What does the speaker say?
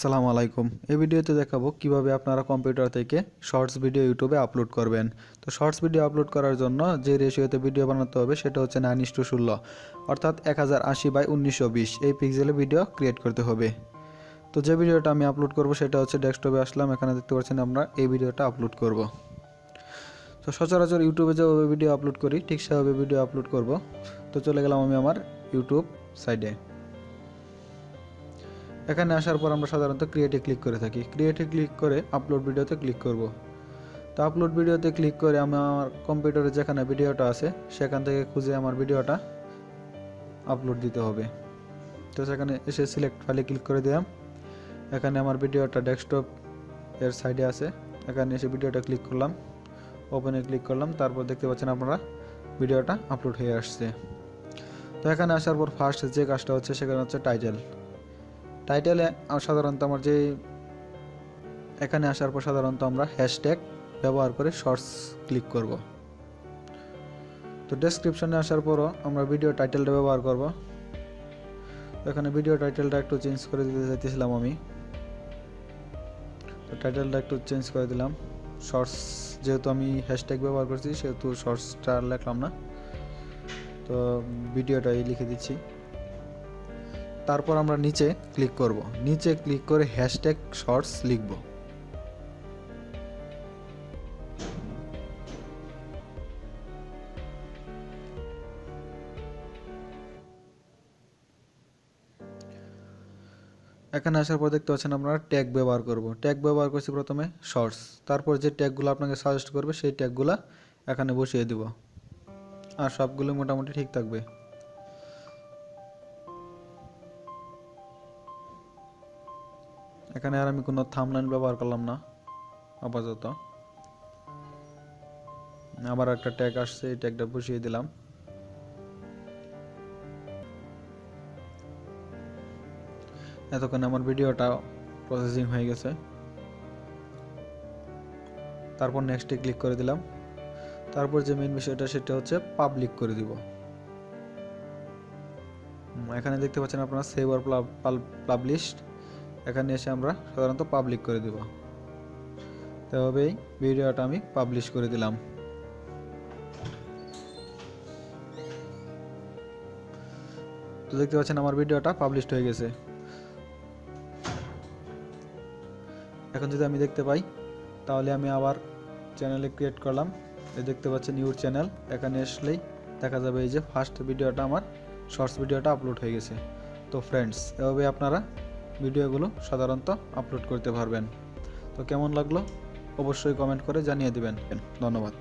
আসসালামু আলাইকুম। এই ভিডিওতে দেখাবো কিভাবে আপনারা কম্পিউটার থেকে শর্টস ভিডিও ইউটিউবে আপলোড করবেন। তো শর্টস ভিডিও আপলোড করার জন্য যে রেশিওতে ভিডিও বানাতে হবে সেটা হচ্ছে 9:16, অর্থাৎ 1080x1920 এই পিক্সেলে ভিডিও ক্রিয়েট করতে হবে। তো যে ভিডিওটা আমি আপলোড করব সেটা হচ্ছে ডেস্কটপে আসলাম, এখানে দেখতে পাচ্ছেন আমরা এই ভিডিওটা আপলোড করব। তো সচরাচর ইউটিউবে যেভাবে ভিডিও আপলোড করি ঠিক সেভাবে ভিডিও আপলোড করব। তো চলে গেলাম আমি আমার ইউটিউব সাইডে। এখানে আসার পর আমরা সাধারণত ক্রিয়েটে ক্লিক করে থাকি। ক্রিয়েটে ক্লিক করে আপলোড ভিডিওতে ক্লিক করব। তো আপলোড ভিডিওতে ক্লিক করে আমি আমার কম্পিউটারে যেখানে ভিডিওটা আছে সেখান থেকে খুঁজে আমার ভিডিওটা আপলোড দিতে হবে। তো সেখানে এসে সিলেক্ট ফাইলে ক্লিক করে দিলাম। এখানে আমার ভিডিওটা ডেস্কটপ এর সাইডে আছে, এখানে এসে ভিডিওটা ক্লিক করলাম, ওপেনে ক্লিক করলাম। তারপর দেখতে পাচ্ছেন আপনারা ভিডিওটা আপলোড হয়ে আসছে। তো এখানে আসার পর ফার্স্ট যে কাজটা হচ্ছে সেখানে হচ্ছে টাইটেলে সাধারণত আমার যে এখানে আসার পর সাধারণত আমরা হ্যাশট্যাগ ব্যবহার করে শর্টস ক্লিক করব। তো ডেসক্রিপশনে আসার পরও আমরা ভিডিও টাইটেলটা ব্যবহার করব। এখানে ভিডিও টাইটেলটা একটু চেঞ্জ করে দিতে চাইতেছিলাম আমি। তো টাইটেলটা একটু চেঞ্জ করে দিলাম। শর্টস যেহেতু আমি হ্যাশট্যাগ ব্যবহার করছি সেহেতু শর্টসটা লিখলাম না, তো ভিডিওটাই লিখে দিচ্ছি। তারপর আমরা নিচে ক্লিক করব, নিচে ক্লিক করে হ্যাশট্যাগ শর্টস লিখব। এখানে আসার পর দেখতে পাচ্ছেন আমরা ট্যাগ ব্যবহার করব। ট্যাগ ব্যবহার করছি প্রথমে শর্টস, তারপর যে ট্যাগগুলো আপনাকে সাজেস্ট করবে সেই ট্যাগগুলো এখানে বসিয়ে দিব, আর সবগুলো মোটামুটি ঠিক থাকবে। এখানে আর আমি কোনো থাম্বনেল ব্যবহার করলাম না আপাতত। আবার একটা ট্যাগ আসছে, এই ট্যাগটা বসিয়ে দিলাম। এতক্ষণ আমার ভিডিওটা প্রসেসিং হয়ে গেছে। তারপর নেক্সটে ক্লিক করে দিলাম। তারপর যে মেইন বিষয়টা সেটা হচ্ছে পাবলিক করে দিব। এখানে দেখতে পাচ্ছেন আপনারা সেভ অর পাবলিশড, এখানে এসে আমরা সাধারণত পাবলিক করে দিব। তবেই ভিডিওটা আমি পাবলিশ করে দিলাম। তো দেখতে পাচ্ছেন আমার ভিডিওটা পাবলিশড হয়ে গেছে। এখন যদি আমি দেখতে পাই তাহলে আমি আবার চ্যানেলে ক্রিয়েট করলাম, এই দেখতে পাচ্ছেন ইউর চ্যানেল। এখানে আসলেই দেখা যাবে এই যে ফার্স্ট ভিডিওটা আমার শর্টস ভিডিওটা আপলোড হয়ে গেছে। তো ফ্রেন্ডস, এভাবে আপনারা ভিডিওগুলো সাধারণত আপলোড করতে পারবেন। তো কেমন লাগলো অবশ্যই কমেন্ট করে জানিয়ে দিবেন। ধন্যবাদ।